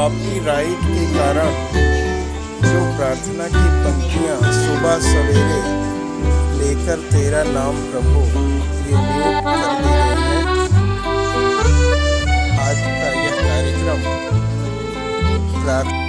Copyright के कारण जो प्रार्थना की पंक्तियां सुबह सवेरे लेकर तेरा नाम प्रभु ये म्यूट कर दी गई है। आज का यह कार्यक्रम प्रार्थना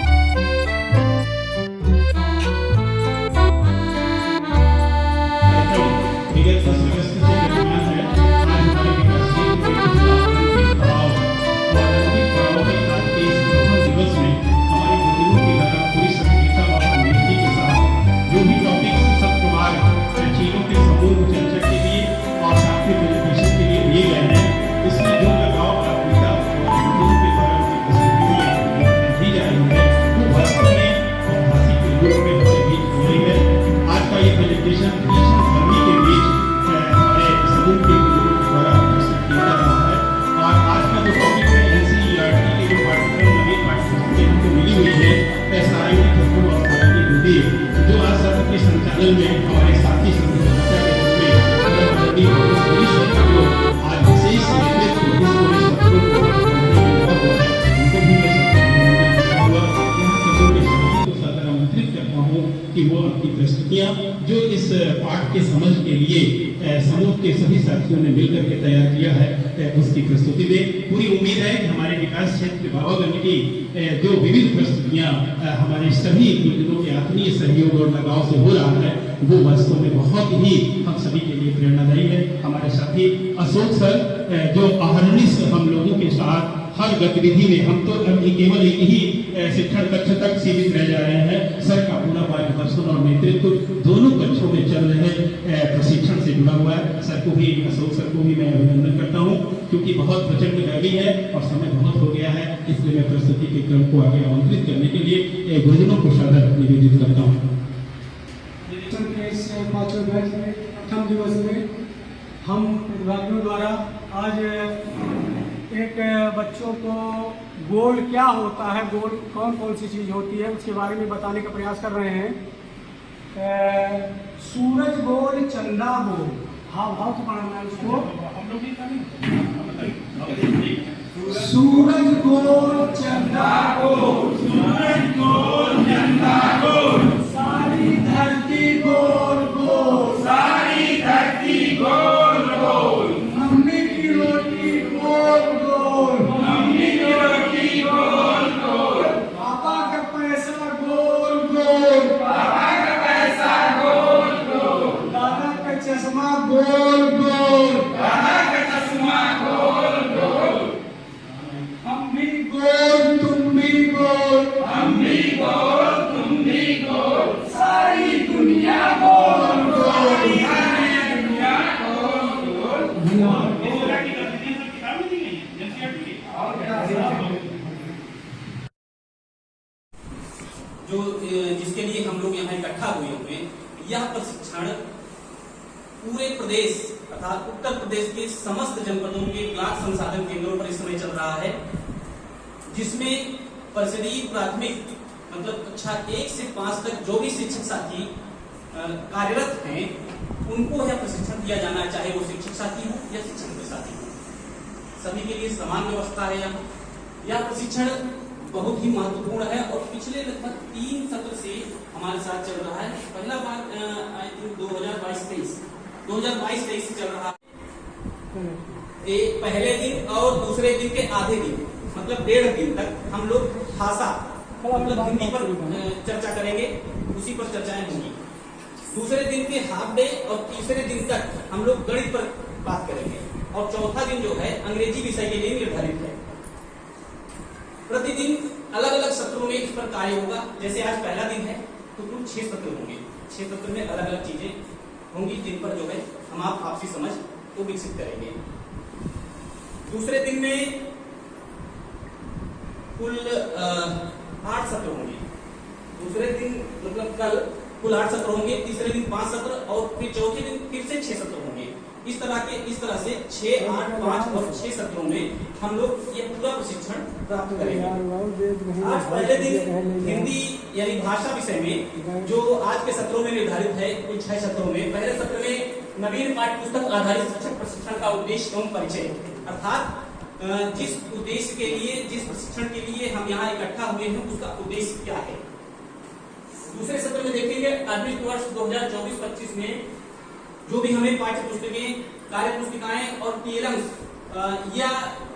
जो इस पाठ के समझ के लिए समूह के सभी साथियों ने मिलकर के तैयार किया है उसकी प्रस्तुति में पूरी उम्मीद है कि हमारे विकास क्षेत्र बाबागंज की जो विविध प्रस्तुतियां हमारे सभी गुरुजनों के आत्मीय सहयोग और लगाव से हो रहा है वो वास्तव में बहुत ही हम सभी के लिए प्रेरणादायी है। हमारे साथी अशोक सर जो अहर्निश हम लोगों के साथ हर गतिविधि में हम तो अभी केवल एक ही शिक्षण कक्ष तक सीमित रह जा रहे हैं। सर का पूरा मार्गदर्शन और नेतृत्व दोनों कक्षों में चल रहे प्रशिक्षण से जुड़ा हुआ है। सर को भी, अशोक सर को भी मैं अभिनंदन करता हूं क्योंकि बहुत प्रचंड गर्मी है और समय बहुत हो गया है, इसलिए मैं प्रस्तुति के क्रम को आगे आमंत्रित करने के लिए गुरुजनों को सादर निवेदित करता हूँ। पांचवें बैच में प्रथम दिवस में हम प्रतिभागियों द्वारा आज एक बच्चों को गोल क्या होता है, गोल कौन कौन सी चीज़ होती है उसके बारे में बताने का प्रयास कर रहे हैं। सूरज गोल, चंदा गोल, भाव से पढ़ना है उसको। सूरज गोल, चंदा गोल, सूरज गोल, चंदा गोल, सारी धरती गोल गोल, सारी धरती गोल गोल, मम्मी की रोटी गोल गोल, मम्मी की रोटी गोल गोल, पापा का पैसा गोल गोल, पापा का पैसा गोल गोल, दादा का चश्मा गोल गोल, दादा का चश्मा गोल गोल, हम भी गोल तुम भी गोल, हम भी गोल तुम भी गोल, सारी दुनिया गोल गोल, सारी दुनिया गोल गोल। धन्यवाद। जो जिसके लिए हम लोग यहाँ इकट्ठा हुए हुए यह प्रशिक्षण पूरे प्रदेश अर्थात उत्तर प्रदेश के समस्त जनपदों के ब्लॉक संसाधन केंद्रों पर इस समय चल रहा है, जिसमें परिषदीय प्राथमिक मतलब कक्षा 1 से 5 तक जो भी शिक्षक साथी कार्यरत हैं उनको यह प्रशिक्षण दिया जाना है, चाहे वो शिक्षक साथी हो या शिक्षक साथी हो, सभी के लिए समान व्यवस्था है। यह प्रशिक्षण बहुत ही महत्वपूर्ण है और पिछले लगभग 3 सत्र से हमारे साथ चल रहा है। पहला बार आई थिंक 2022-23 से चल रहा है। एक पहले दिन और दूसरे दिन के आधे दिन मतलब 1.5 दिन तक हम लोग भाषा मतलब हिंदी पर चर्चा करेंगे, उसी पर चर्चाएं होंगी। दूसरे दिन के हाफ डे और तीसरे दिन तक हम लोग गणित पर बात करेंगे और चौथा दिन जो है अंग्रेजी विषय के लिए निर्धारित है। प्रतिदिन अलग अलग सत्रों में इस पर कार्य होगा। जैसे आज पहला दिन है तो कुल 6 सत्र होंगे, 6 सत्र में अलग अलग चीजें होंगी जिन पर जो है हम आप आपसी समझ को विकसित करेंगे। दूसरे दिन में कुल 8 सत्र होंगे। दूसरे दिन मतलब कल कुल 8 सत्र होंगे, तीसरे दिन 5 सत्र और फिर चौथे दिन फिर से 6 सत्र होंगे। इस तरह से 6, 8, 5 और 6 सत्रों में हम लोग ये पूरा प्रशिक्षण प्राप्त करेंगे। आज पहले दिन हिंदी यानी भाषा विषय में जो आज के सत्रों में निर्धारित है कुल 6 सत्रों में, पहले सत्र में नवीन पाठ्य पुस्तक आधारित शिक्षक प्रशिक्षण का उद्देश्य एवं परिचय, अर्थात जिस उद्देश्य के लिए, जिस प्रशिक्षण के लिए हम यहाँ इकट्ठा हुए हैं, उसका उद्देश्य क्या है। दूसरे सत्र में देखेंगे आधुनिक वर्ष 2024-25 में जो भी हमें पाठ्य पुस्तकें, कार्य पुस्तिकाएं और TLMs या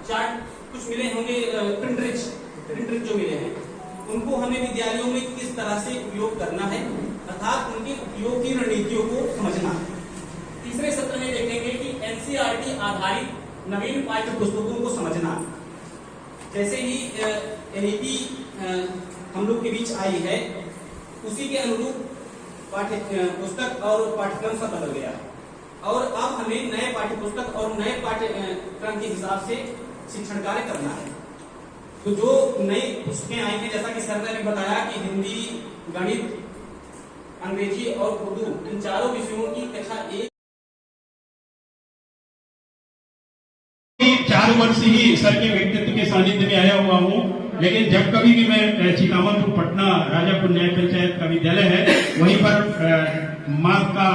चार्ट कुछ मिले होंगे, प्रिंट जो मिले हैं, उनको हमें विद्यालयों में किस तरह से उपयोग करना है, अर्थात उनके उपयोग की रणनीतियों को समझना। तीसरे सत्र में देखेंगे कि NCERT आधारित नवीन पाठ्य पुस्तकों को समझना। जैसे ही NEP हम लोग के बीच आई है, उसी के अनुरूप पाठ्य पुस्तक और पाठ्यक्रम सब बदल गया और अब हमें नए पाठ्य पुस्तक और नए पाठ्यक्रम के हिसाब से शिक्षण कार्य करना है। तो जो नई पुस्तकें आई हैं, जैसा कि सर ने बताया कि हिंदी, गणित, अंग्रेजी और उर्दू, इन चारों विषयों की कक्षा 1 4 वर्ष ही सर के व्यक्तित्व के सानिध्य में आया हुआ हूँ, लेकिन जब कभी भी मैं चितामनपुर पटना राजापुर न्याय पंचायत का विद्यालय है, वहीं पर माँ का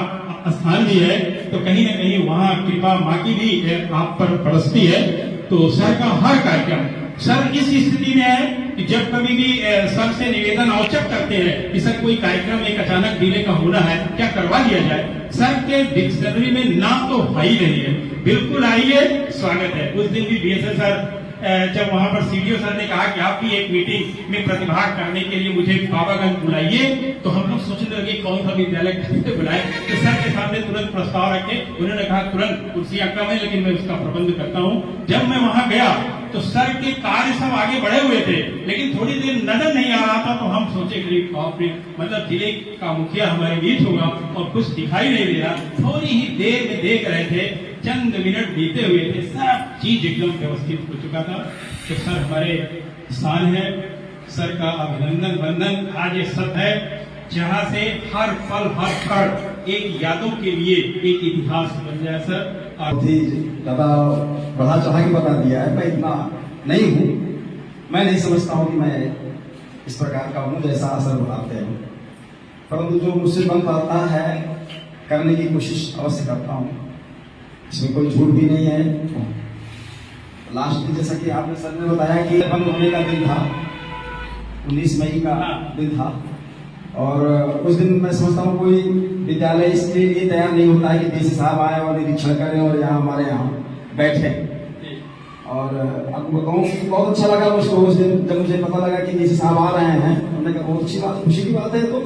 स्थान भी है, तो कहीं न कहीं वहाँ कृपा माँ की भी आप पर बरसती है। तो सर का हर कार्यक्रम, सर इस स्थिति में है कि जब कभी भी सर से निवेदन आवश्यक करते हैं कि सर कोई कार्यक्रम एक अचानक डिले का होना है, क्या करवा लिया जाए, सर के डिक्शनरी में नाम तो है ही नहीं है। बिल्कुल आइए, स्वागत है। उस दिन भी BSS सर जब वहां पर CDO सर ने कहा कि आप भी एक मीटिंग में प्रतिभाग करने के लिए मुझे बाबागंज बुलाइए, तो हम लोग सोचने लगे कौन सा विद्यालय कैसे बुलाए। तो सर के सामने तुरंत प्रस्ताव रखे, उन्होंने कहा तुरंत कुर्सियां कम है लेकिन मैं उसका प्रबंध करता हूँ। जब मैं वहां गया तो सर के कार्य सब आगे बढ़े हुए थे, लेकिन थोड़ी देर नजर नहीं आ रहा था, तो हम सोचे कि बाप रे, मतलब जिले का मुखिया हमारे बीच होगा और कुछ दिखाई नहीं दे रहा। थोड़ी ही देर में देख रहे थे, चंद मिनट बीते हुए थे, सब चीज एकदम व्यवस्थित हो चुका था। तो सर हमारे स्थान है, सर का अभिनंदन वंदन। आज ये सत्य है जहाँ से हर पल हर क्षण एक यादों के लिए एक इतिहास बन जाए। सर बहुत ही ज्यादा बढ़ा चढ़ा के बता दिया है। मैं इतना नहीं हूँ, मैं नहीं समझता हूँ कि मैं इस प्रकार का हूँ जैसा असर बताते हैं, परंतु जो मुझसे बन पाता है करने की कोशिश अवश्य करता हूँ। इसमें कोई झूठ भी नहीं है। लास्ट में जैसा कि आपने सर ने बताया कि बंद होने का दिन था, 19 मई का दिन था, और उस दिन मैं समझता हूँ कोई विद्यालय इसके लिए तैयार नहीं होता है कि DC साहब आए और निरीक्षण करें और यहाँ हमारे यहाँ बैठे। और आपको बताऊँ कि बहुत अच्छा लगा मुझको उस दिन जब मुझे पता लगा कि DC साहब आ रहे हैं। उन्होंने कहा बहुत अच्छी बात, खुशी की बात है। तो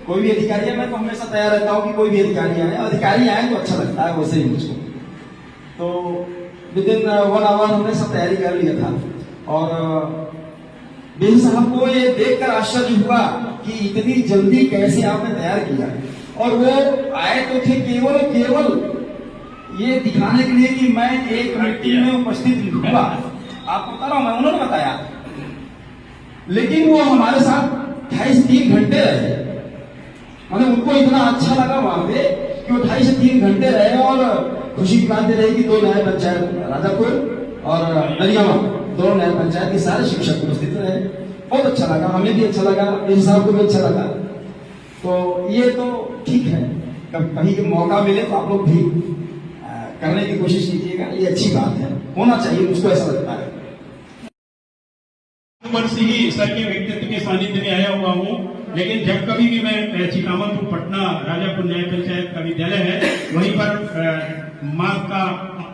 कोई भी अधिकारी है, मैं तो हमेशा तैयार रहता हूँ कि कोई भी अधिकारी आए, अधिकारी आए तो अच्छा लगता है वैसे ही मुझको। तो विद इन 1 आवर हमने सब तैयारी कर लिया था और DC साहब को ये देखकर आश्चर्य हुआ कि इतनी जल्दी कैसे आपने तैयार किया। और वो आए तो थे केवल ये दिखाने के लिए कि मैं एक मीटिंग में उपस्थित हुआ। आपको बता रहा हूं मैं, उन्होंने बताया, लेकिन वो हमारे साथ 2.5-3 घंटे रहे। मतलब उनको इतना अच्छा लगा वहां पे कि वो 2.5 से 3 घंटे रहे और खुशी की बात रही कि 2 न्याय पंचायत राजापुर और नरियावा, दोनों न्याय पंचायत के सारे शिक्षक उपस्थित रहे। बहुत अच्छा लगा, हमें भी अच्छा लगा, मेरे साहब को भी अच्छा लगा। तो ये तो ठीक है, कहीं के मौका मिले तो आप लोग भी करने की कोशिश कीजिएगा, ये अच्छी बात है, होना चाहिए, मुझको ऐसा लगता है। वर्ष ही सर के व्यक्तित्व के सानिध्य में आया हुआ हूँ, लेकिन जब कभी भी मैं चितामनपुर पटना राजापुर न्याय पंचायत का विद्यालय है, वहीं पर माँ का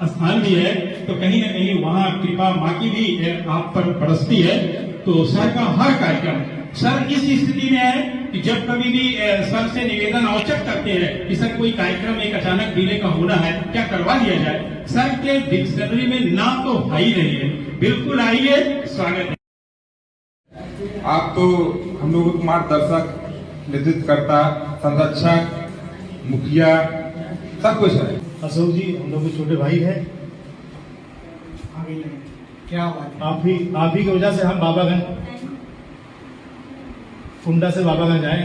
स्थान भी है, तो कहीं न कहीं वहाँ कृपा माँ की भी आप पर बरसती है। तो सर का हर कार्यक्रम, सर इस स्थिति में है कि जब कभी भी सर से निवेदन आवश्यक करते हैं कि सर कोई कार्यक्रम एक अचानक डिले का होना है, क्या करवा लिया जाए, सर के डिक्शनरी में नाम तो है ही नहीं है। बिल्कुल आइए, स्वागत है। आप तो हम लोगों को मार्गदर्शक, नेतृत्वकर्ता, संरक्षक, मुखिया सब कुछ है। अशोक जी हम लोग के छोटे भाई है। क्या बात है। आप ही की वजह से हम बाबागंज कुंडा से बाबागंज आए।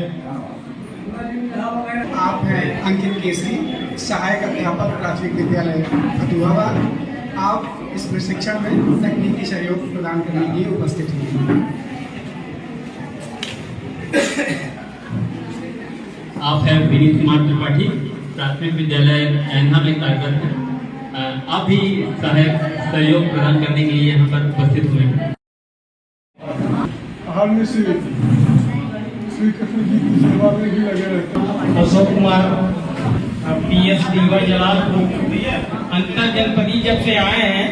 आप हैं अंकित केसरी, सहायक अध्यापक प्राथमिक विद्यालय फतुहाबाद। आप इस प्रशिक्षण में तकनीकी सहयोग प्रदान करने के लिए उपस्थित हैं। आप हैं विनीत कुमार त्रिपाठी, प्राथमिक विद्यालय ऐन्ना में कार्यरत हैं। आप भी सहयोग प्रदान करने के लिए यहाँ पर उपस्थित हुए हैं। हाल में श्री कृष्ण जी की सेवा में भी लगे रहते हैं। अशोक कुमार PS डीवाई जलालपुर अंतर जनपदी जब से आए हैं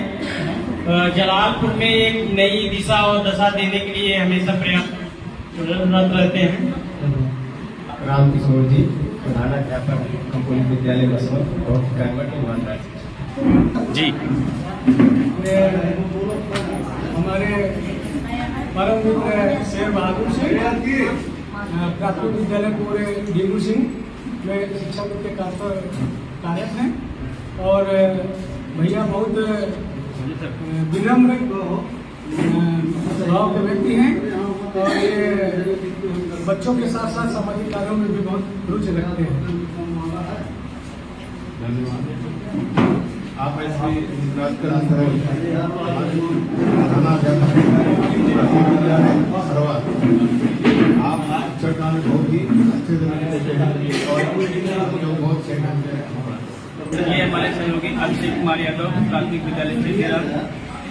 जलालपुर में एक नई दिशा और दशा देने के लिए हमेशा प्रयासरत रहते हैं। रामकिशोर जी प्रधानाध्यापक कंपोली विद्यालय बसवत और कर्मठ ईमानदार जी हमारे परम मित्र शेर बहादुर सिंह प्राथमिक विद्यालय पूरे डेंगू सिंह में शिक्षक के कार्यरत हैं और भैया बहुत विनम्र स्वभाव के व्यक्ति हैं और ये बच्चों के साथ साथ सामाजिक कार्यों में भी बहुत रुचि रखते हैं। आप ऐसे बात कर आप चट्टान बहुत ही अच्छे और बहुत ये हमारे सहयोगी अभिषेक कुमार यादव प्राथमिक विद्यालय से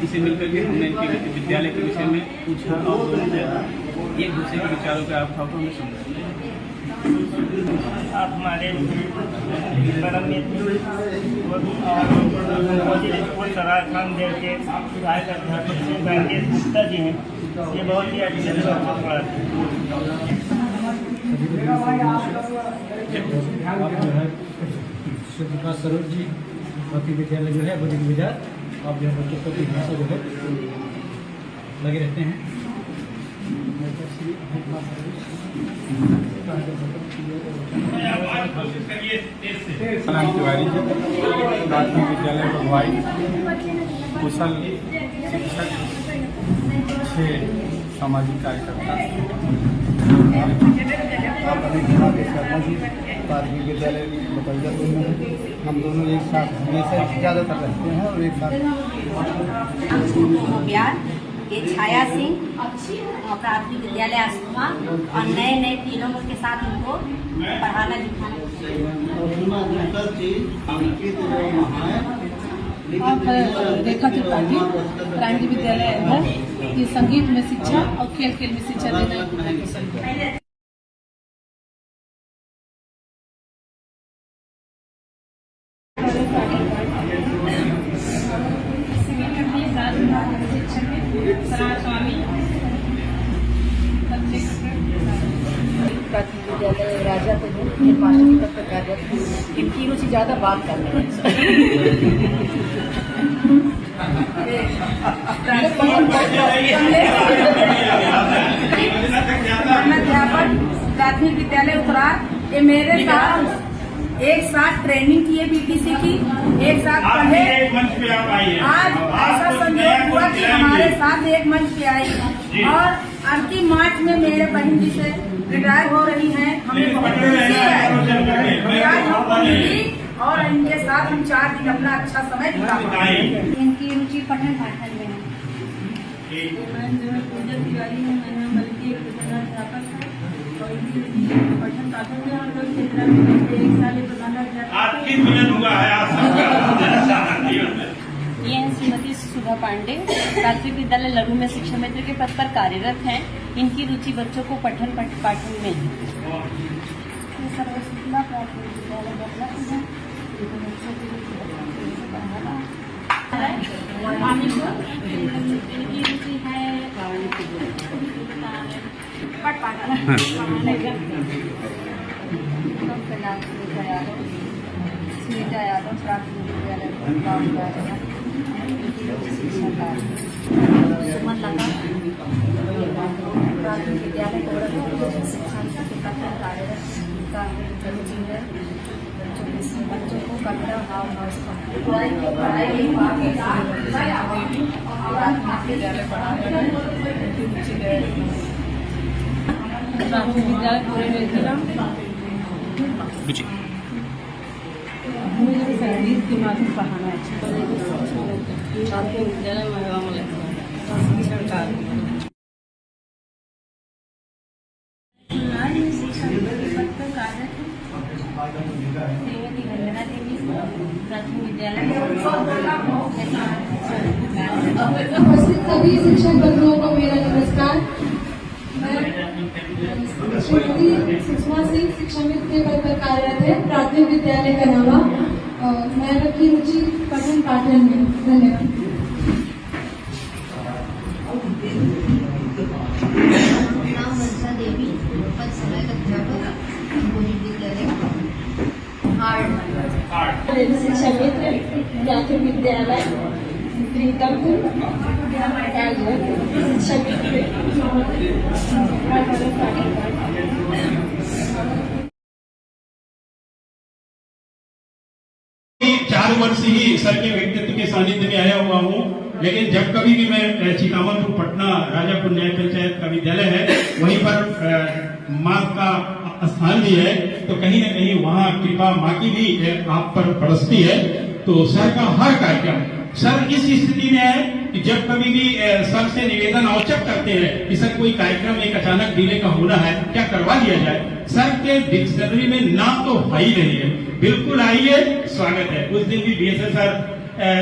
इसे मिलकर के हमने इनके विद्यालय के विषय में पूछा और एक दूसरे के विचारों के अभावों में समझा। आप हमारे परम मित्र स्कूल सराय खान देव के सहायक अध्यापक श्री राकेश गुप्ता जी हैं। ये बहुत ही अच्छे विकास सरोज जी बाकी विद्यालय जो है बुद्ध विद्या आप जो है बच्चों को भाषा जो है लगे रहते हैं। तिवारी जी प्राथमिक विद्यालय भगवाई कुशल शिक्षक, अच्छे सामाजिक कार्यकर्ता। शर्मा जी प्राथमिक विद्यालय बतौजा में हम दोनों एक साथ हमेशा ज़्यादातर रहते हैं और एक साथ। ये छाया सिंह प्राथमिक विद्यालय आस्थमा और नए तीनों के साथ उनको पढ़ाना लिखाना। रेखा त्रिपाठी प्राइमरी विद्यालय है। ये संगीत में शिक्षा और खेल में शिक्षा देना पसंद है। प्राथमिक विद्यालय राजा हेडमास्टर पद पर कार्यरत है। इनकी रुचि ज़्यादा बात करने में। अध्यापक प्राथमिक विद्यालय उत्तरार ये मेरे साथ एक साथ ट्रेनिंग किए बीटीसी की, एक साथ पढ़े। आज ऐसा संयोग हुआ कि हमारे साथ एक मंच पे आई और अंतिम मार्च में मेरे बहन जी से रिटायर हो रही हैं। हमें बहुत खुशी है आज हमको मिली और इनके साथ हम 4 दिन अपना अच्छा समय बिता पाए। इनकी रुचि पठन पाठन में है। पूजा तिवारी है, मैंने बल्कि एक प्रधानाध्यापक है और इनकी पठन पाठन में हम लोग क्षेत्र में 1 साल प्रधानाध्यापक। ये हैं श्रीमती सुधा पांडे प्राथमिक विद्यालय लघु में शिक्षा मित्र के पद पर कार्यरत हैं। इनकी रुचि बच्चों को पठन पाठन में है। सर्वशिला प्राथमिक विद्यालय इनकी रुचि है पठ पाठन। स्मिता यादव प्राथमिक विद्यालय सुमन लता प्राथमिक विद्यालय शिक्षा कार्यरत का रुचि है। बच्चों को कविता भाव पढ़ाई प्राथमिक विद्यालय पढ़ाने की रुचि है। प्राथमिक विद्यालय पूरे मुझे संगीत के माध्यम पढ़ाना अच्छा प्राथमिक विद्यालय प्राथमिक विद्यालय उपस्थित सभी शिक्षक बंधुओं को मेरा नमस्कार। मैं श्रीमती सुषमा सिंह शिक्षा मित्र के पद पर कार्यरत है, प्राथमिक विद्यालय कनावा। मैं रखी रुचि पठन पाठन में। धन्यवाद। नाम वर्षा देवी, पद सहायक अध्यापक, विद्यालय शिक्षा मित्र प्राथमिक विद्यालय प्रीतमपुर शिक्षा मित्र। 4 वर्ष ही सर के व्यक्तित्व के सानिध्य में आया हुआ हूँ, लेकिन जब कभी भी मैं चितामनपुर पटना राजापुर न्याय पंचायत का विद्यालय है, वहीं पर माँ का स्थान भी है, तो कहीं न कहीं वहाँ कृपा माँ की भी आप पर बरसती है। तो सर का हर कार्यक्रम, सर इस स्थिति में है कि जब कभी भी सर से निवेदन औचक करते हैं कि सर कोई कार्यक्रम एक अचानक डिले का होना है, क्या करवा लिया जाए, सर के डिक्शनरी में नाम तो है ही नहीं है। बिल्कुल आइए, स्वागत है। उस दिन भी बीएसएस सर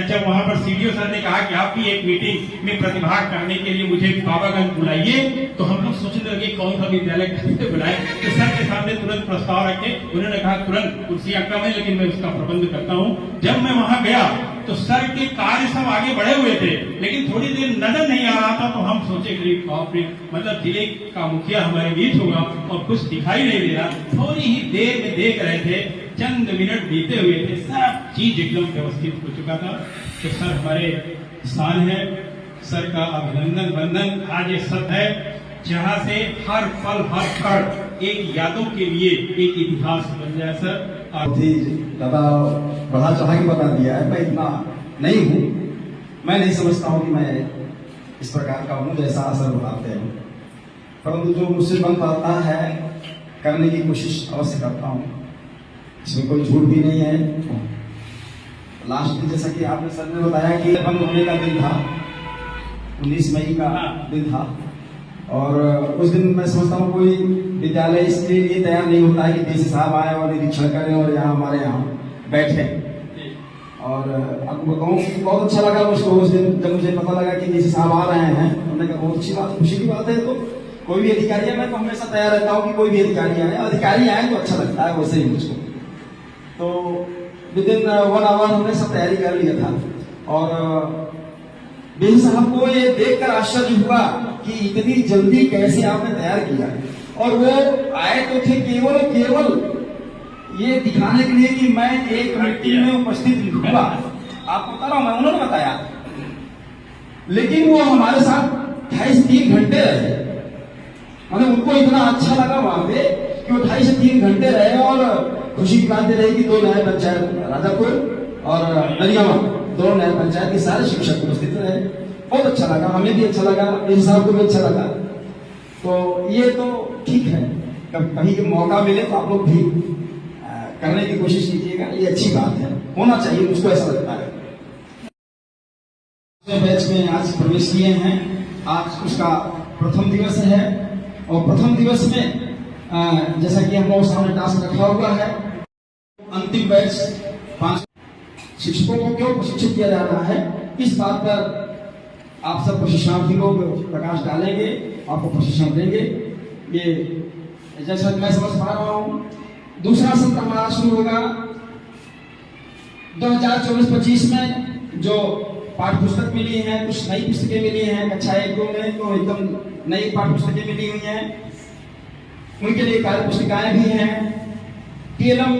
जब वहां पर सीडीओ सर ने कहा कि आप भी एक मीटिंग में प्रतिभाग करने के लिए मुझे बाबागंज बुलाइए, तो हम लोग सोचने लगे कौन सा विद्यालय कैसे बुलाए। तो सर के सामने तुरंत प्रस्ताव रखे, उन्होंने कहा तुरंत कुर्सियां कम है लेकिन मैं उसका प्रबंध करता हूँ। जब मैं वहां गया तो सर के कार्य सब आगे बढ़े हुए थे, लेकिन थोड़ी देर नजर नहीं आ रहा था, तो हम सोचे कि बाप रे, मतलब जिले का मुखिया हमारे बीच होगा और कुछ दिखाई नहीं दे रहा। थोड़ी ही देर में देख रहे थे, चंद मिनट बीते हुए थे, सब चीज एकदम व्यवस्थित हो चुका था। तो सर हमारे स्थान है, सर का अभिनंदन वंदन। आज ये सब है जहाँ से हर पल हर क्षण एक यादों के लिए एक इतिहास बन जाए। सर ज्यादा बढ़ा चढ़ा के बता दिया है, मैं इतना नहीं हूँ। मैं नहीं समझता हूँ कि मैं इस प्रकार का हूँ जैसा असर बताते हैं, परंतु जो मुझसे बन पाता है करने की कोशिश अवश्य करता हूँ। इसमें कोई झूठ भी नहीं है। लास्ट दिन जैसा कि आपने सर ने बताया कि बंद होने का दिन था, 19 मई का दिन था, और उस दिन मैं समझता हूँ कोई विद्यालय इसके लिए तैयार नहीं होता है कि डीसी साहब आए और निरीक्षण करें और यहाँ हमारे यहाँ बैठे। और आपको बताऊँ बहुत अच्छा लगा मुझको उस दिन जब मुझे पता लगा कि डीसी साहब आ रहे हैं। उन्होंने कहा बहुत अच्छी बात, खुशी की बात है। तो कोई भी अधिकारी है, मैं तो हमेशा तैयार रहता हूँ कि कोई भी अधिकारी आए, अधिकारी आए तो अच्छा लगता है वैसे ही मुझको। तो विद इन 1 आवर हमने सब तैयारी कर लिया था, और डीसी साहब को ये देखकर आश्चर्य हुआ कि इतनी जल्दी कैसे आपने तैयार किया। और वो आए तो थे केवल ये दिखाने के लिए कि मैं एक मीटिंग में उपस्थित हुआ। आपको बता रहा हूं मैं, उन्होंने बताया, लेकिन वो हमारे साथ 2.5-3 घंटे रहे। मतलब उनको इतना अच्छा लगा वहां पे कि वो 2.5 से 3 घंटे रहे, और खुशी की बात रही कि 2 न्याय पंचायत राजापुर और नरियावा, 2 न्याय पंचायत के सारे शिक्षक उपस्थित रहे। बहुत अच्छा लगा, हमें भी अच्छा लगा, इस साहब को भी अच्छा लगा। तो ये तो ठीक है, कभी के मौका मिले तो आप लोग भी करने की कोशिश कीजिएगा, ये अच्छी बात है, होना चाहिए, मुझको ऐसा लगता है। बैच में आज प्रवेश किए हैं, आज उसका प्रथम दिवस है, और प्रथम दिवस में जैसा कि हम लोग सामने टास्क रखा हुआ है, अंतिम बैच 5 शिक्षकों को क्यों प्रशिक्षित किया जा रहा है, इस बात पर आप सब प्रशिक्षणार्थी को प्रकाश डालेंगे, आपको प्रशिक्षण देंगे। ये जैसा मैं समझ पा रहा हूँ, दूसरा सत्र हमारा शुरू होगा 2024-25 में। जो पाठ्य पुस्तक मिली है, कुछ नई पुस्तकें मिली हैं, कक्षा 1-2 में तो एकदम नई पाठ्य पुस्तकें मिली हुई हैं, उनके लिए कार्य पुस्तिकाएं भी हैं। टीएलएम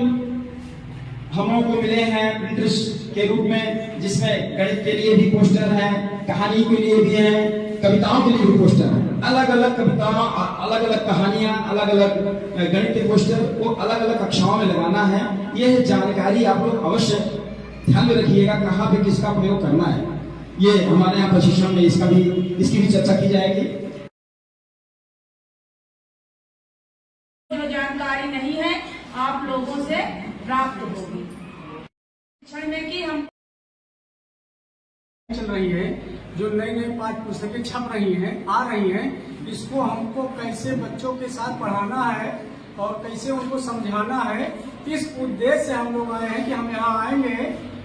हम लोगों को मिले हैं प्रिंटर्स के रूप में, जिसमें गणित के लिए भी पोस्टर हैं, कहानी के लिए भी हैं, कविताओं के लिए भी पोस्टर हैं। अलग अलग कविताओं, अलग अलग कहानियां, अलग अलग गणित के पोस्टर को अलग अलग कक्षाओं में लगाना है। यह जानकारी आप लोग अवश्य ध्यान में रखिएगा, कहाँ पे किसका प्रयोग करना है। ये हमारे यहाँ प्रशिक्षण में इसकी भी चर्चा की जाएगी। जो जानकारी नहीं है आप लोगों से प्राप्त होगी शिक्षण में कि हम चल रही है, जो नई पाठ्य पुस्तकें छप रही हैं, आ रही हैं, इसको हमको कैसे बच्चों के साथ पढ़ाना है और कैसे उनको समझाना है, इस उद्देश्य से हम लोग आए हैं कि हम यहाँ आएंगे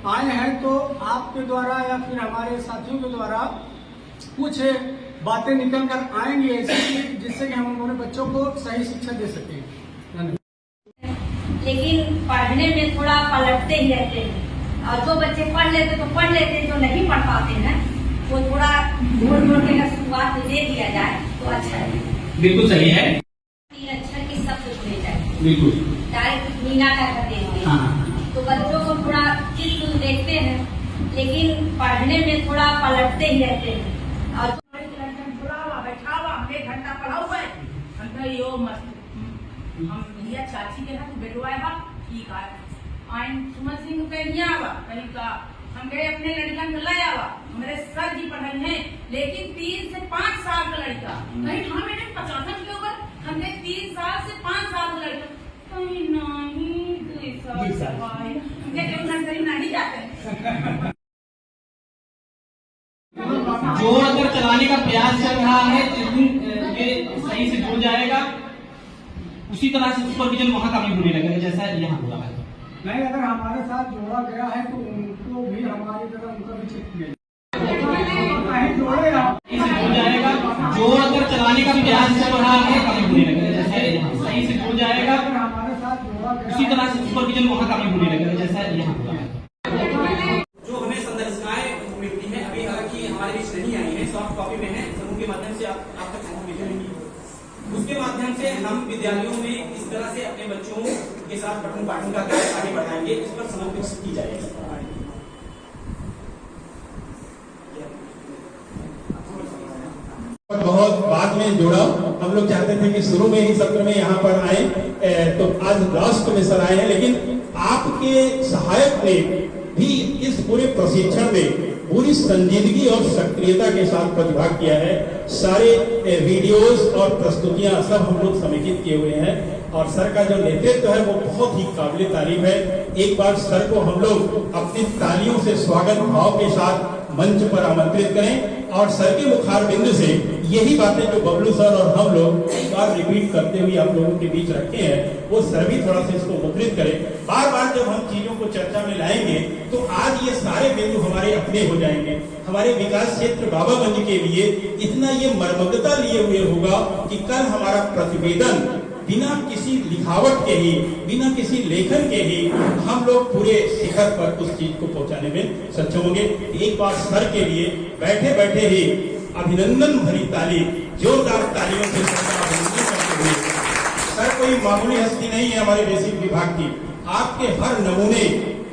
आए हैं तो आपके द्वारा या फिर हमारे साथियों के द्वारा कुछ बातें निकल कर आएंगी ऐसी, जिससे कि हम अपने बच्चों को सही शिक्षा दे सकें। लेकिन पढ़ने में थोड़ा पलटते ही रहते हैं, और जो बच्चे पढ़ लेते तो पढ़ लेते, जो नहीं पढ़ पाते हैं वो थोड़ा ढूंढ ढूंढ के शुरुआत दे दिया जाए तो अच्छा है। बिल्कुल सही है। 3 अक्षर के शब्द जुड़े जाए, बिल्कुल डायरेक्ट मीना कर देंगे तो बच्चों को थोड़ा चित्र देखते हैं, लेकिन पढ़ने में थोड़ा पलटते ही रहते हैं। और बैठावा 1 घंटा पढ़ाओ है अंदर यो मस्त हम भैया चाची के ना तो बेटवाए बा ठीक है आइन सुमन सिंह पे नहीं आवा कहीं का हम गए अपने लड़का को ले आवा हमारे सर जी पढ़ाई है, लेकिन 3 से 5 साल का लड़का कहीं हाँ मैंने 55 के ऊपर हमने 3 साल से 5 साल का लड़का कहीं नहीं 2 साल हमने क्यों नर्सरी नहीं जाते। जोड़ कर चलाने का प्रयास चल रहा है, जिस दिन ये सही से जुड़ जाएगा उसी तरह से सुपरविजन वहाँ का भी होने लगेगा जैसा यहाँ हुआ है। नहीं, अगर हमारे साथ जोड़ा गया है तो उनको भी हमारी तरह उनका भी चेक किया जुड़ जाएगा। जोड़ कर चलाने का प्रयास चल रहा है, कभी होने लगेगा जैसा यहाँ सही से जुड़ जाएगा हमारे साथ जोड़ा गया उसी तरह से सुपरविजन वहाँ का भी होने लगेगा जैसा यहाँ हुआ है। जो हमें संदर्शिकाएं मिलती है अभी हालांकि हमारे बीच नहीं आई है, सॉफ्ट कॉपी में है, समूह के माध्यम से आप तक समूह मिलेंगी। उसके माध्यम से हम विद्यालयों में इस तरह से अपने बच्चों के साथ पठन पाठन का कार्य आगे बढ़ाएंगे, इस पर समर्पित की जाएगी। बहुत बाद में जोड़ा, हम लोग चाहते थे कि शुरू में ही सत्र में यहाँ पर आए, तो आज लास्ट में सर आए हैं, लेकिन आपके सहायक ने भी इस पूरे प्रशिक्षण में पूरी संजीदगी और सक्रियता के साथ प्रतिभाग किया है। सारे वीडियोस और प्रस्तुतियां सब हम लोग समेकित किए हुए हैं और सर का जो नेतृत्व है वो बहुत ही काबिल तारीफ है। एक बार सर को हम लोग अपनी तालियों से स्वागत भाव के साथ मंच पर आमंत्रित करें और सर के मुखार बिंदु से यही बातें जो बबलू सर और हम लोग एक बार रिपीट करते हुए आप लोगों के बीच रखे हैं वो सर भी थोड़ा सा इसको मुद्रित करें। बार बार जब हम चीजों को चर्चा में लाएंगे तो आज ये सारे बिंदु हमारे अपने हो जाएंगे। हमारे विकास क्षेत्र बाबागंज के लिए इतना ये मर्मज्ञता लिए हुए होगा कि कल हमारा प्रतिवेदन बिना किसी लिखावट के ही, बिना किसी लेखन के ही हम लोग पूरे शिखर पर उस चीज को पहुंचाने में सक्षम होंगे। एक बार सर के लिए बैठे बैठे ही अभिनंदन भरी ताली, जोरदार तालियों से अभिनंदन करते हुए। सर कोई मामूली हस्ती नहीं है हमारे बेसिक विभाग की। आपके हर नमूने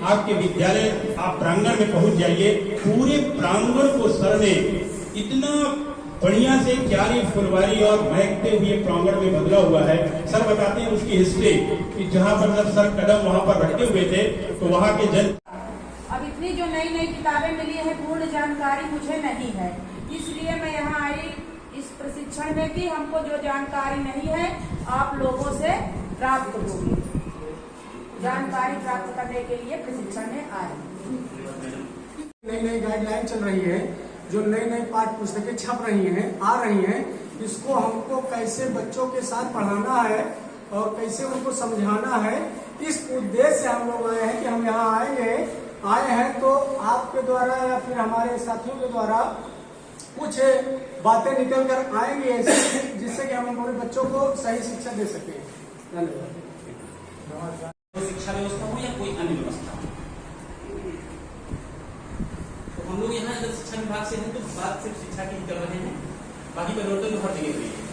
आपके विद्यालय आप प्रांगण में पहुंच जाइए, पूरे प्रांगण को सर ने इतना बढ़िया से क्यारी फुलवारी और महकते हुए प्रांगण में बदला हुआ है। सर बताते हैं उसकी हिस्ट्री कि जहाँ पर जब सर कदम वहाँ पर रखे हुए थे तो वहाँ के जन अब इतनी जो नई नई किताबें मिली है पूर्ण जानकारी मुझे नहीं है, इसलिए मैं यहाँ आई इस प्रशिक्षण में कि हमको जो जानकारी नहीं है आप लोगों से प्राप्त होगी। जानकारी प्राप्त करने के लिए प्रशिक्षण में आए। नई नई गाइडलाइन चल रही है, जो नई नई पाठ्य पुस्तकें छप रही हैं, आ रही हैं, इसको हमको कैसे बच्चों के साथ पढ़ाना है और कैसे उनको समझाना है, इस उद्देश्य से हम लोग आए हैं कि हम यहाँ आए हैं तो आपके द्वारा या फिर हमारे साथियों के द्वारा कुछ बातें निकल कर आएंगी ऐसी, जिससे कि हम हमारे बच्चों को सही शिक्षा दे सकें। धन्यवाद। शिक्षा व्यवस्था हो या कोई अन्य व्यवस्था, तो हम लोग यहाँ अगर शिक्षा विभाग से हैं तो बात सिर्फ शिक्षा की कर रहे हैं, बाकी परिवर्तन तो हर जगह हुए हैं।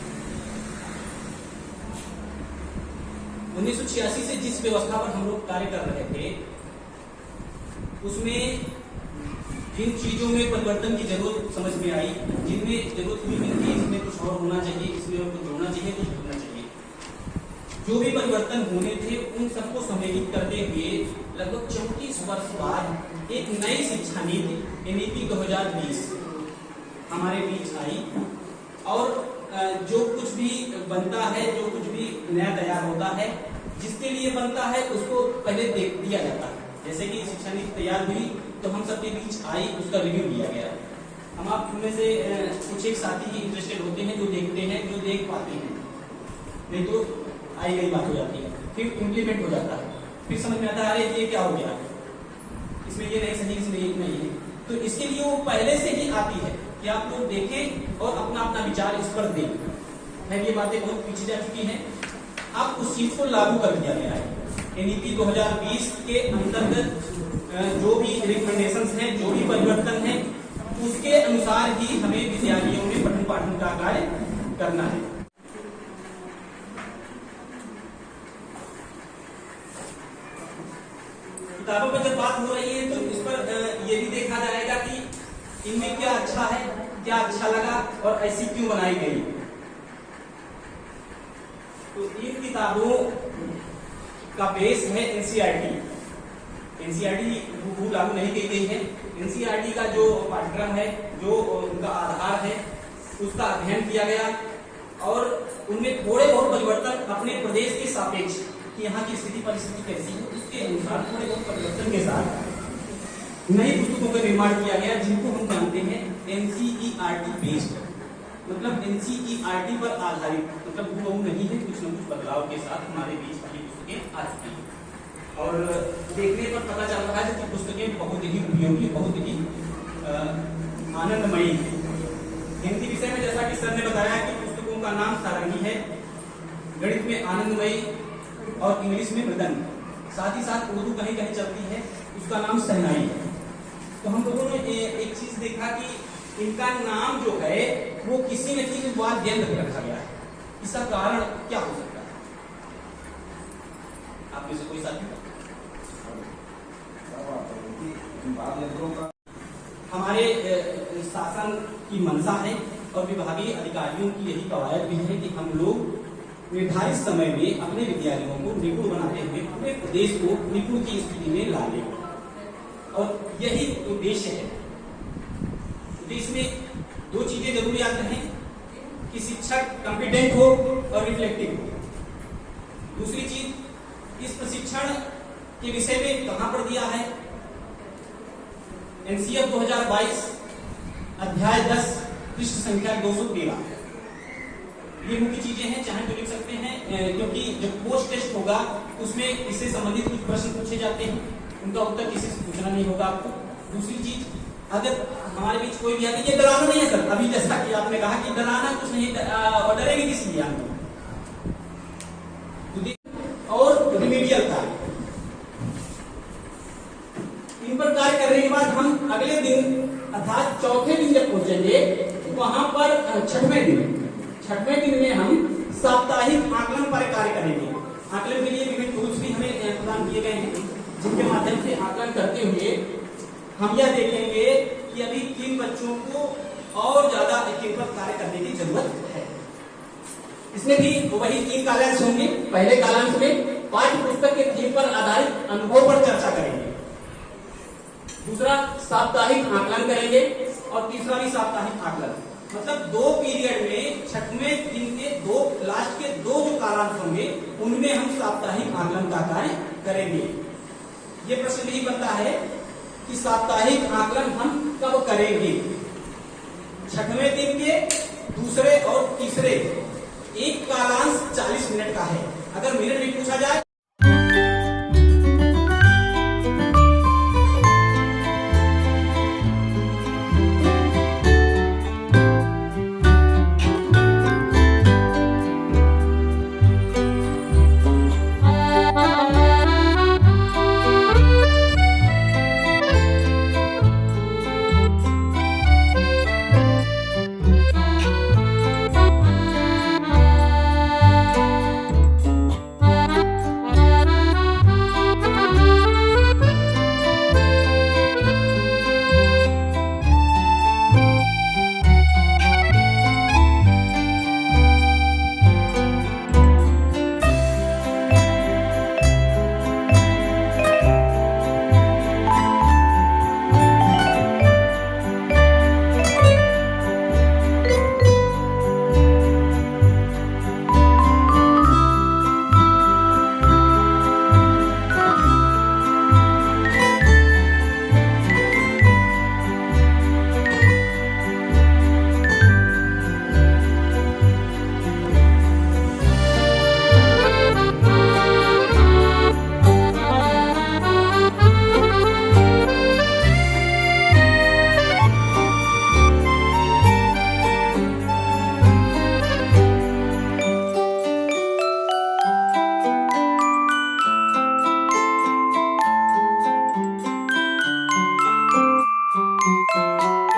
1986 से जिस व्यवस्था पर हम लोग कार्य कर रहे थे उसमें जिन चीजों में परिवर्तन की जरूरत समझ में आई, जिनमें जरूरत हुई मिलती है, इसमें कुछ और होना चाहिए, इसमें और कुछ होना चाहिए, कुछ होना चाहिए, जो भी परिवर्तन होने थे उन सबको समेकित करते हुए लगभग 34 वर्ष बाद एक नई शिक्षा नीति 2020 हमारे बीच आई और जो कुछ भी बनता है, जो कुछ भी नया तैयार होता है, जिसके लिए बनता है उसको पहले देख दिया जाता है। जैसे कि शिक्षा नीति तैयार हुई तो हम सबके बीच आई, उसका रिव्यू लिया गया। हम आप में से कुछ एक साथी ही इंटरेस्टेड होते हैं, जो देखते हैं, जो देख पाते हैं, नहीं तो आई गई बात हो जाती है, फिर इम्प्लीमेंट हो जाता है, फिर समझ में आता है अरे ये क्या हो गया। इसमें ये नहीं सही, इसमें ये नहीं है, तो इसके लिए वो पहले से ही आती है कि आप लोग देखें और अपना अपना विचार इस पर दें। ये बातें बहुत पीछे जा चुकी हैं, अब उस चीज को लागू कर दिया गया है। नीति 2020 के अंतर्गत जो भी रिकमेंडेशंस हैं, जो भी परिवर्तन है, उसके अनुसार ही हमें विद्यालयों में पठन पाठन का कार्य करना है। किताबों पर जब बात हो रही है तो इस पर यह भी देखा जाएगा कि इनमें क्या अच्छा है, क्या अच्छा लगा और ऐसी क्यों बनाई गई। तो इन किताबों का बेस है एनसीईआरटी। एनसीईआरटी लागू नहीं की गई है। एनसीईआरटी का जो पाठ्यक्रम है, जो उनका आधार है, उसका अध्ययन किया गया और उनमें थोड़े बहुत परिवर्तन अपने प्रदेश के सापेक्ष कि यहाँ की स्थिति परिस्थिति कैसी है उसके अनुसार थोड़े बहुत परिवर्तन के साथ नई पुस्तकों का निर्माण किया गया, जिनको हम जानते हैं एनसीईआरटी बेस्ड, मतलब एनसीईआरटी पर आधारित, मतलब वो नहीं है, कुछ न कुछ बदलाव के साथ हमारे बीच की पुस्तकें आ चुकी हैं और देखने पर पता चल रहा है कि पुस्तकें बहुत ही उपयोगी, बहुत ही आनंदमयी। हिंदी विषय में जैसा कि सर ने बताया कि पुस्तकों का नाम सारंगी है, गणित में आनंदमयी और इंग्लिश में मृदंग, साथ ही साथ उर्दू कहीं कहीं चलती है, उसका नाम सहनाई है। तो हम लोगों ने एक चीज देखा कि इनका नाम जो है वो किसी न किसी वाद्य यंत्र रखा गया है। इसका कारण क्या हो सकता है? आप में से कोई साथी? हमारे शासन की मंशा है और विभागीय अधिकारियों की यही कवायद भी है कि हम लोग निर्धारित समय में अपने विद्यालयों को निपुण बनाते हुए अपने प्रदेश को निपुण की स्थिति में ला ले, और यही उद्देश्य है। देश में दो चीजें जरूर याद रखें कि शिक्षक कॉम्पिटेंट हो और रिफ्लेक्टिव हो। दूसरी चीज, इस प्रशिक्षण के विषय में कहां पर दिया है? एनसीएफ 2022 अध्याय 10 पृष्ठ संख्या 213। ये मुख्य चीजें हैं, चाहे तो लिख सकते हैं, क्योंकि जब पोस्ट टेस्ट होगा उसमें इससे संबंधित कुछ प्रश्न पूछे जाते हैं, उनका उत्तर किसी से पूछना नहीं होगा आपको। दूसरी चीज, अगर हमारे बीच कोई भी आदमी, ये डराना नहीं है सर, अभी जैसा कि आपने कहा कि डराना कुछ नहीं, और डरेंगे किस लिए हम? और रिमीडियल कार्य, इन पर कार्य करने के बाद हम अगले दिन अर्थात चौथे दिन जब पहुंचेंगे तो वहां पर छठवें दिन में हम साप्ताहिक आकलन पर कार्य करेंगे। आकलन के लिए विभिन्न टूल्स भी हमें प्रदान किए गए हैं, जिनके माध्यम से आकलन करते हुए हम यह देखेंगे कि अभी किन बच्चों को और ज्यादा किन पर कार्य करने की जरूरत है। इसमें भी वही 3 कालांश होंगे। पहले कालांश में पाठ्य पुस्तक के थीम पर आधारित अनुभव पर चर्चा करेंगे, दूसरा साप्ताहिक आकलन करेंगे और तीसरा भी साप्ताहिक आकलन। मतलब 2 पीरियड में छठवें दिन के लास्ट के 2 जो कालांश होंगे उनमें हम साप्ताहिक आकलन का कार्य करेंगे। ये प्रश्न नहीं बनता है कि साप्ताहिक आकलन हम कब करेंगे? छठवें दिन के दूसरे और तीसरे, एक कालांश 40 मिनट का है। अगर मिनट में पूछा जाए है।